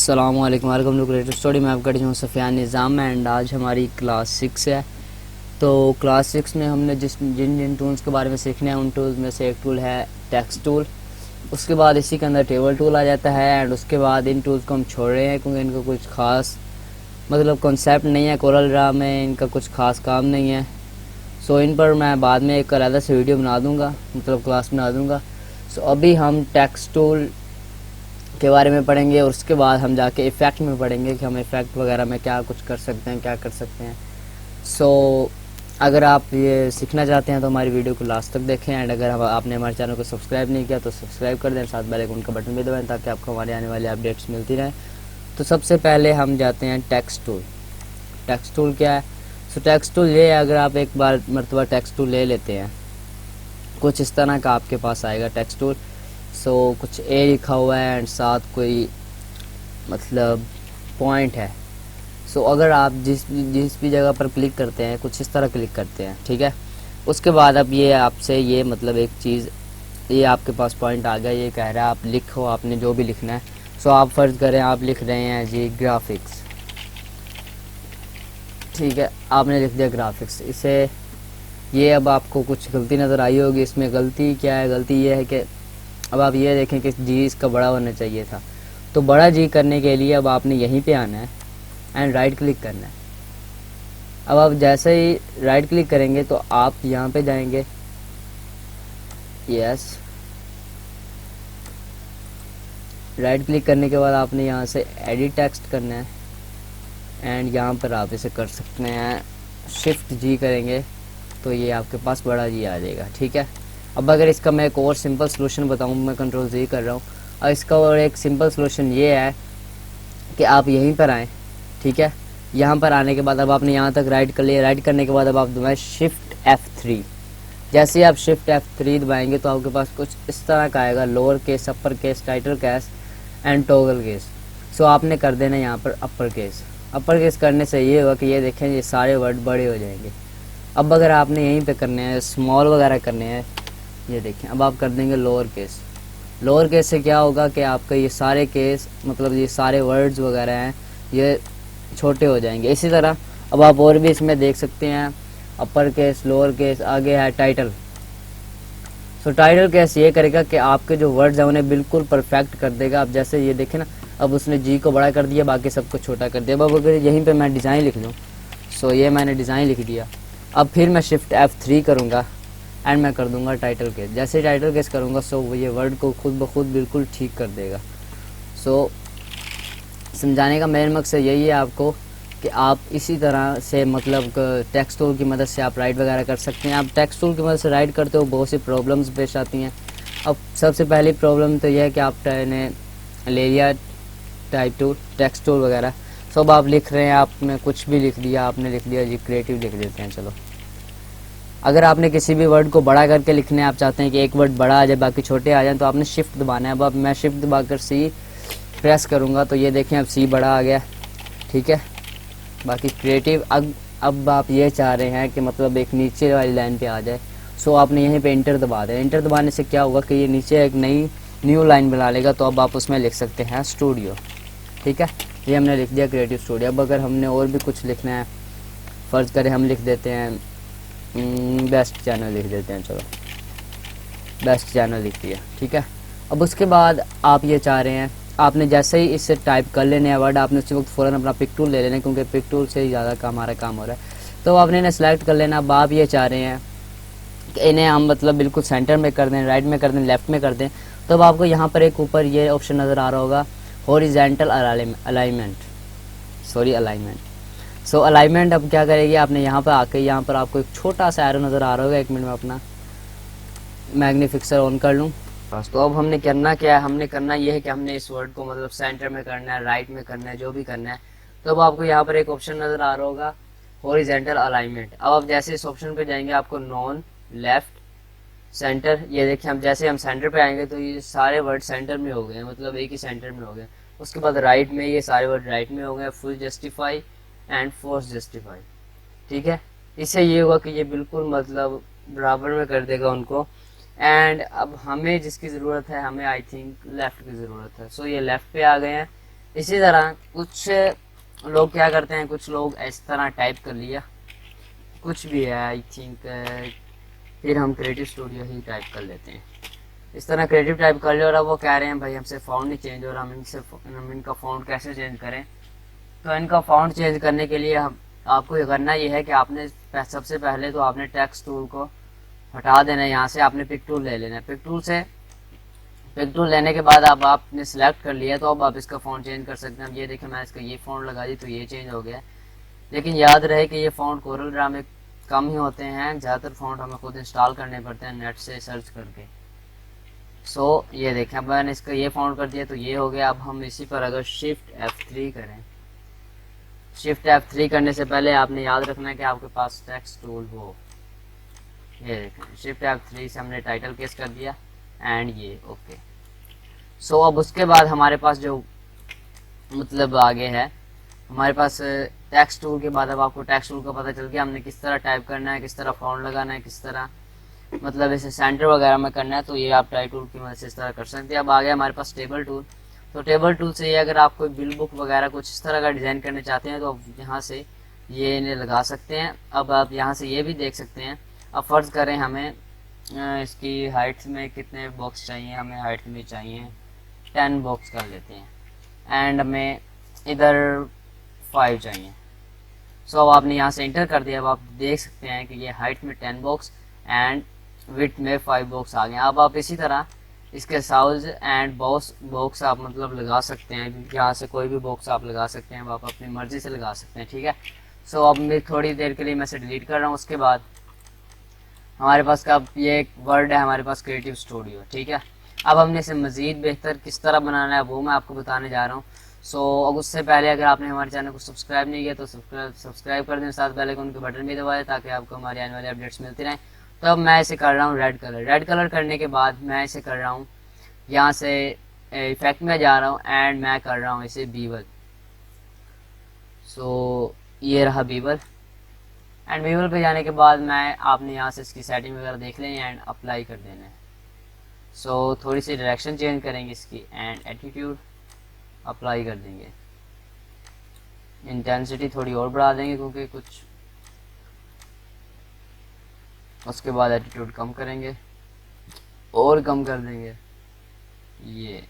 अस्सलामुअलैकुम welcome to creative study. मैं आपका टीचर हूँ सफ़ियान निज़ाम एंड आज हमारी क्लास 6 है। तो क्लास 6 में हमने जिन जिन टूल्स के बारे में सीखने हैं उन टूल्स में से एक टूल है टेक्स्ट टूल। उसके बाद इसी के अंदर टेबल टूल आ जाता है एंड उसके बाद इन टूल्स को हम छोड़ रहे हैं क्योंकि इनका कुछ ख़ास मतलब कॉन्सेप्ट नहीं है। कोरल ड्रा में इनका कुछ ख़ास काम नहीं है। सो इन पर मैं बाद में एक अलग से वीडियो बना दूँगा, मतलब क्लास बना दूँगा। सो अभी हम टेक्स्ट टूल के बारे में पढ़ेंगे और उसके बाद हम जाके इफ़ेक्ट में पढ़ेंगे कि हम इफ़ेक्ट वगैरह में क्या कुछ कर सकते हैं, क्या कर सकते हैं। सो अगर आप ये सीखना चाहते हैं तो हमारी वीडियो को लास्ट तक देखें एंड अगर आपने हमारे चैनल को सब्सक्राइब नहीं किया तो सब्सक्राइब कर दें, साथ बेल आइकन का बटन भी दबाएं ताकि आपको हमारे आने वाली अपडेट्स मिलती रहें। तो सबसे पहले हम जाते हैं टेक्स्ट टूल। टेक्स्ट टूल क्या है? सो टेक्स्ट टूल ये है, अगर आप एक बार मरतबा टेक्स्ट टूल ले लेते हैं कुछ इस तरह का आपके पास आएगा टेक्स्ट टूल। सो कुछ ए लिखा हुआ है एंड साथ कोई मतलब पॉइंट है। सो अगर आप जिस भी जगह पर क्लिक करते हैं कुछ इस तरह क्लिक करते हैं, ठीक है। उसके बाद अब ये आपसे ये मतलब एक चीज़, ये आपके पास पॉइंट आ गया, ये कह रहा है आप लिखो, आपने जो भी लिखना है। सो आप फ़र्ज़ करें आप लिख रहे हैं जी ग्राफिक्स, ठीक है, आपने लिख दिया ग्राफिक्स। इसे ये अब आपको कुछ गलती नज़र आई होगी। इसमें गलती क्या है? गलती ये है कि अब आप ये देखें कि जी इसका बड़ा होना चाहिए था। तो बड़ा जी करने के लिए अब आपने यहीं पे आना है एंड राइट क्लिक करना है। अब आप जैसे ही राइट क्लिक करेंगे तो आप यहाँ पे जाएंगे, यस, राइट क्लिक करने के बाद आपने यहाँ से एडिट टेक्स्ट करना है एंड यहाँ पर आप इसे कर सकते हैं शिफ्ट जी करेंगे तो ये आपके पास बड़ा जी आ जाएगा, ठीक है। अब अगर इसका मैं एक और सिंपल सोल्यूशन बताऊँ, मैं कंट्रोल जी कर रहा हूँ और इसका और एक सिंपल सोल्यूशन ये है कि आप यहीं पर आएँ, ठीक है। यहाँ पर आने के बाद अब आपने यहाँ तक राइट कर लिया। राइट करने के बाद अब आप दबाएँ शिफ्ट F3। जैसे ही आप शिफ्ट F3 दबाएंगे तो आपके पास कुछ इस तरह का आएगा, lower case, upper case, title case and toggle case. So आपने कर देना यहाँ पर अपर केस। अपर केस करने से ये होगा कि ये देखें ये सारे वर्ड बड़े हो जाएंगे। अब अगर आपने यहीं पे करने हैं स्मॉल वगैरह करने हैं, ये देखें अब आप कर देंगे लोअर केस। लोअर केस से क्या होगा कि आपका ये सारे केस मतलब ये सारे वर्ड्स वगैरह हैं ये छोटे हो जाएंगे। इसी तरह अब आप और भी इसमें देख सकते हैं अपर केस, लोअर केस, आगे है टाइटल। सो टाइटल केस ये करेगा कि आपके जो वर्ड्स हैं उन्हें बिल्कुल परफेक्ट कर देगा। अब जैसे ये देखें ना, अब उसने जी को बड़ा कर दिया, बाकी सबको छोटा कर दिया। अब अगर यहीं पे मैं डिज़ाइन लिख लूँ, सो ये मैंने डिज़ाइन लिख दिया। अब फिर मैं शिफ्ट F3 करूँगा एंड मैं कर दूंगा टाइटल केस। जैसे टाइटल केस करूँगा सो वो ये वर्ड को खुद ब खुद बिल्कुल ठीक कर देगा। सो समझाने का मेन मकसद यही है आपको कि आप इसी तरह से मतलब टेक्स्ट टूल की मदद से आप राइट वगैरह कर सकते हैं। आप टेक्स्ट टूल की मदद से राइट करते हो बहुत सी प्रॉब्लम्स पेश आती हैं। अब सबसे पहली प्रॉब्लम तो यह है कि आपने ले लिया टाइप टूल, टेक्स्ट टूल वगैरह। सो अब आप लिख रहे हैं, आपने कुछ भी लिख दिया, आपने लिख दिया जी क्रिएटिव लिख देते हैं। चलो, अगर आपने किसी भी वर्ड को बड़ा करके लिखने आप चाहते हैं कि एक वर्ड बड़ा आ जाए बाकी छोटे आ जाएं तो आपने शिफ्ट दबाना है। अब मैं शिफ्ट दबाकर सी प्रेस करूंगा तो ये देखें अब सी बड़ा आ गया, ठीक है। बाकी क्रिएटिव अब आप ये चाह रहे हैं कि मतलब एक नीचे वाली लाइन पे आ जाए। सो आपने यहीं पे इंटर दबा दें। इंटर दबाने से क्या होगा कि ये नीचे एक न्यू लाइन बना लेगा। तो अब आप उसमें लिख सकते हैं स्टूडियो, ठीक है। ये हमने लिख दिया क्रिएटिव स्टूडियो। अब अगर हमने और भी कुछ लिखना है, फ़र्ज़ करें हम लिख देते हैं बेस्ट चैनल लिख देते हैं। चलो बेस्ट चैनल लिख दिया, ठीक है। अब उसके बाद आप ये चाह रहे हैं, आपने जैसे ही इससे टाइप कर लेने हैं वर्ड, आपने उसी वक्त फ़ौरन अपना पिक टूल ले लेना है क्योंकि पिक टूल से ही ज़्यादा हमारा काम हो रहा है। तो आपने इन्हें सेलेक्ट कर लेना। अब आप ये चाह रहे हैं कि इन्हें हम मतलब बिल्कुल सेंटर में कर दें, राइट में कर दें, लेफ़्ट में कर दें। तो अब आपको यहाँ पर एक ऊपर ये ऑप्शन नज़र आ रहा होगा हॉरिजॉन्टल अलाइनमेंट, सो अलाइनमेंट अब क्या करेगी, आपने यहाँ पर आके यहाँ पर आपको एक छोटा सा एरो नज़र आ रहा होगा। एक मिनट में अपना मैग्नीफिक्सर ऑन कर लूँ बस। तो अब हमने करना क्या है, हमने करना ये है कि हमने इस वर्ड को मतलब सेंटर में करना है, राइट में करना है, जो भी करना है। तो अब आपको यहाँ पर एक ऑप्शन नज़र आ रहा होगा हॉरिजॉन्टल अलाइनमेंट। अब आप जैसे इस ऑप्शन पे जाएंगे आपको नॉन, लेफ्ट, सेंटर, ये देखिए हम जैसे हम सेंटर पे आएंगे तो ये सारे वर्ड सेंटर में हो गए, मतलब एक ही सेंटर में हो गए। उसके बाद राइट में ये सारे वर्ड राइट में हो गए, full justify and force justify, ठीक है। इससे ये हुआ कि ये बिल्कुल मतलब बराबर में कर देगा उनको। एंड अब हमें जिसकी ज़रूरत है, हमें आई थिंक लेफ़्ट की ज़रूरत है। सो ये लेफ़्ट पे आ गए हैं इसी तरह कुछ लोग क्या करते हैं, कुछ लोग इस तरह टाइप कर लिया, कुछ भी है आई थिंक, फिर हम क्रिएटिव स्टूडियो ही टाइप कर लेते हैं। इस तरह क्रिएटिव टाइप कर लिया और अब वो कह रहे हैं भाई हमसे फ़ॉन्ट नहीं चेंज हो रहा, हम इनका फ़ॉन्ट कैसे चेंज करें। तो इनका फ़ॉन्ट चेंज करने के लिए हम आपको ये करना ये है कि आपने सबसे पहले तो आपने टेक्स्ट टूल को हटा देना है। यहाँ से आपने पिक टूल ले लेना है। पिक टूल लेने के बाद अब आपने सिलेक्ट कर लिया, तो अब आप इसका फ़ॉन्ट चेंज कर सकते हैं। अब ये देखें, मैं इसका ये फ़ॉन्ट लगा दी तो ये चेंज हो गया। लेकिन याद रहे कि ये फ़ॉन्ट कोरल ड्रा में कम ही होते हैं, ज़्यादातर फ़ॉन्ट हमें खुद इंस्टॉल करने पड़ते हैं नेट से सर्च करके। सो ये देखें, अब मैंने इसका ये फ़ॉन्ट कर दिया तो ये हो गया। अब हम इसी पर अगर शिफ्ट F3 करें, शिफ्ट F3 करने से पहले आपने याद रखना है कि आपके पास टेक्स्ट टूल हो। ये देखें, शिफ्ट F3 से हमने टाइटल केस कर दिया एंड ये ओके। सो अब उसके बाद हमारे पास जो मतलब आगे है, हमारे पास टेक्स्ट टूल के बाद अब आपको टेक्स्ट टूल का पता चल गया हमने किस तरह टाइप करना है, किस तरह फॉन्ट लगाना है, किस तरह मतलब इसे सेंटर वगैरह में करना है। तो ये आप टाइप टूल की मदद से इस तरह कर सकते हैं। अब आ गया हमारे पास टेबल टूल। तो टेबल टूल से ये अगर आप कोई बिल बुक वगैरह कुछ इस तरह का डिज़ाइन करना चाहते हैं तो आप यहाँ से ये इन्हें लगा सकते हैं। अब आप यहाँ से ये भी देख सकते हैं। अब फ़र्ज़ करें हमें इसकी हाइट में कितने बॉक्स चाहिए, हमें हाइट में चाहिए 10 बॉक्स कर लेते हैं एंड हमें इधर 5 चाहिए। सो अब आपने यहाँ से इंटर कर दिया। अब आप देख सकते हैं कि ये हाइट में 10 बॉक्स एंड विड्थ में 5 बॉक्स आ गए। अब आप इसी तरह इसके साउज एंड बॉक्स आप मतलब लगा सकते हैं। यहाँ से कोई भी बॉक्स आप लगा सकते हैं, आप अपनी मर्ज़ी से लगा सकते हैं, ठीक है। सो अब मैं थोड़ी देर के लिए मैं इसे डिलीट कर रहा हूँ। उसके बाद हमारे पास का ये एक वर्ड है हमारे पास क्रिएटिव स्टूडियो, ठीक है। अब हमने इसे मज़ीद बेहतर किस तरह बनाना है वो मैं आपको बताने जा रहा हूँ। सो अब उससे पहले अगर आपने हमारे चैनल को सब्सक्राइब नहीं किया तो सब्सक्राइब कर दें, साथ बेल आइकन के बटन भी दबाएं ताकि आपको हमारी आने वाली अपडेट्स मिलती रहें। तो अब मैं इसे कर रहा हूँ रेड कलर करने के बाद मैं इसे कर रहा हूँ, यहाँ से इफेक्ट में जा रहा हूँ एंड मैं कर रहा हूँ इसे बीवल। सो ये रहा बीवल एंड बीवल पे जाने के बाद मैं आपने यहाँ से इसकी सेटिंग वगैरह देख लें एंड अप्लाई कर देना है। सो थोड़ी सी डायरेक्शन चेंज करेंगे इसकी एंड एटीट्यूड अप्लाई कर देंगे। इंटेंसिटी थोड़ी और बढ़ा देंगे क्योंकि कुछ, उसके बाद एटीट्यूड कम करेंगे और कम कर देंगे ये।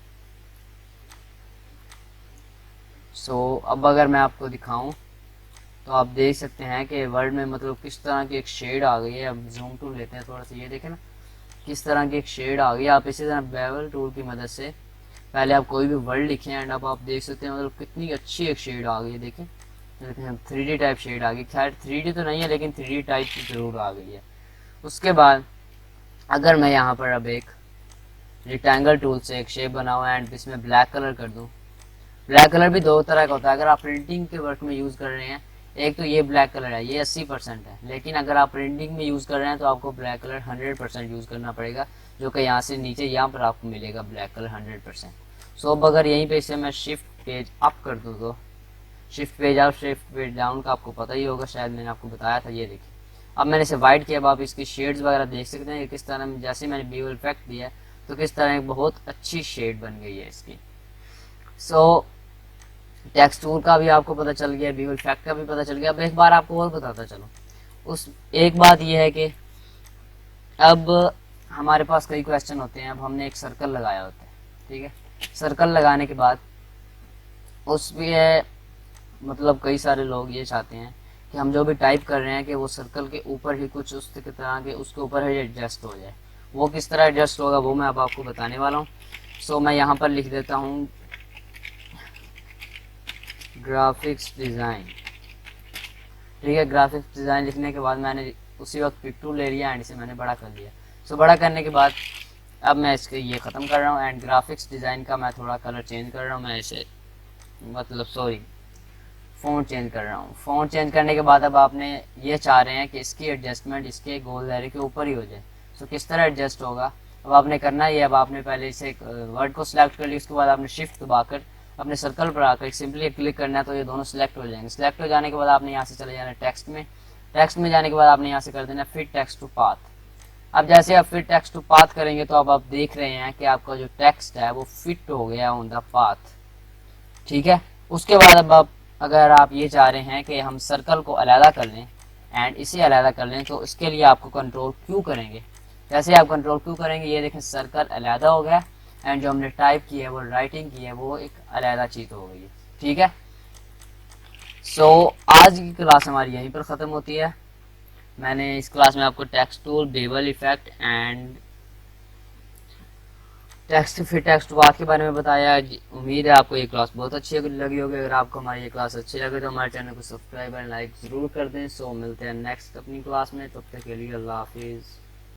सो अब अगर मैं आपको दिखाऊं तो आप देख सकते हैं कि वर्ड में मतलब किस तरह की एक शेड आ गई है। अब जूम टूल लेते हैं थोड़ा सा, ये देखें ना किस तरह की एक शेड आ गई है। आप इसी तरह बेवल टूल की मदद से पहले आप कोई भी वर्ड लिखें एंड अब आप देख सकते हैं मतलब कितनी अच्छी एक शेड आ गई है। देखें 3D टाइप शेड आ गई। खैर 3D तो नहीं है लेकिन 3D टाइप की ज़रूर आ गई है। उसके बाद अगर मैं यहाँ पर अब एक रेक्टेंगल टूल से एक शेप बनाऊँ एंड इसमें ब्लैक कलर कर दूँ। ब्लैक कलर भी दो तरह का होता है। अगर आप प्रिंटिंग के वर्क में यूज़ कर रहे हैं, एक तो ये ब्लैक कलर है, ये 80% है। लेकिन अगर आप प्रिंटिंग में यूज़ कर रहे हैं तो आपको ब्लैक कलर 100% यूज़ करना पड़ेगा, जो कि यहाँ से नीचे यहाँ पर आपको मिलेगा ब्लैक कलर 100%। सो अब अगर यहीं पे इसे मैं शिफ्ट पेज अप कर दूँ तो shift page up shift page down का आपको पता ही होगा, शायद मैंने आपको बताया था। ये देखिए अब मैंने इसे वाइट किया। अब आप इसकी शेड्स वगैरह देख सकते हैं कि किस तरह, जैसे मैंने बीवल इफेक्ट दिया है तो किस तरह एक बहुत अच्छी शेड बन गई है इसकी। सो टेक्स्ट टूल का भी आपको पता चल गया, बीवल इफेक्ट का भी पता चल गया। अब एक बार आपको और बताता चलो। उस एक बात यह है कि अब हमारे पास कई क्वेश्चन होते हैं। अब हमने एक सर्कल लगाया होता है, ठीक है। सर्कल लगाने के बाद उस पे मतलब कई सारे लोग ये चाहते हैं कि हम जो भी टाइप कर रहे हैं कि वो सर्कल के ऊपर ही कुछ उस तरह के उसके ऊपर ही एडजस्ट हो जाए। वो किस तरह एडजस्ट होगा वो मैं अब आपको बताने वाला हूँ। सो मैं यहाँ पर लिख देता हूँ ग्राफिक्स डिज़ाइन, ठीक है। ग्राफिक्स डिज़ाइन लिखने के बाद मैंने उसी वक्त पिक टूल ले लिया एंड इसे मैंने बड़ा कर लिया। सो बड़ा करने के बाद अब मैं इसके ये ख़त्म कर रहा हूँ एंड ग्राफिक्स डिज़ाइन का मैं थोड़ा कलर चेंज कर रहा हूँ। मैं इसे मतलब फ़ॉन्ट चेंज कर रहा हूँ। फ़ॉन्ट चेंज करने के बाद अब आपने ये चाह रहे हैं कि इसकी एडजस्टमेंट इसके गोल दायरे के ऊपर ही हो जाए। सो किस तरह एडजस्ट होगा अब आपने करना ये, अब आपने पहले इसे वर्ड को सिलेक्ट कर लिया। उसके बाद आपने शिफ्ट दबाकर अपने सर्कल पर आकर सिंपली क्लिक करना है तो ये दोनों सिलेक्ट हो जाएंगे। सिलेक्ट हो जाने के बाद आपने यहाँ से चले जाना है टेक्स्ट में। टेक्स्ट में जाने के बाद आपने यहाँ से कर देना फिट टेक्स्ट टू पाथ। अब जैसे आप फिट टेक्स्ट टू पाथ करेंगे तो अब आप देख रहे हैं कि आपका जो टेक्स्ट है वो फिट हो गया ऑन द पाथ, ठीक है। उसके बाद अब आप अगर आप ये चाह रहे हैं कि हम सर्कल को अलहदा कर लें एंड इसे अलहदा कर लें, तो इसके लिए आपको कंट्रोल क्यू करेंगे। जैसे आप कंट्रोल क्यू करेंगे, ये देखें सर्कल अलहदा हो गया एंड जो हमने टाइप की है वो राइटिंग की है वो एक अलहदा चीज़ हो गई है। ठीक है। सो आज की क्लास हमारी यहीं पर ख़त्म होती है। मैंने इस क्लास में आपको text tool, bevel effect and text फिर टेक्स्ट वाक के बारे में बताया। उम्मीद है आपको ये क्लास बहुत अच्छी लगी होगी। अगर आपको हमारी ये क्लास अच्छी लगे तो हमारे चैनल को सब्सक्राइब एंड लाइक ज़रूर कर दें। सो मिलते हैं नेक्स्ट अपनी क्लास में, तब तक के लिए अल्लाह हाफिज़।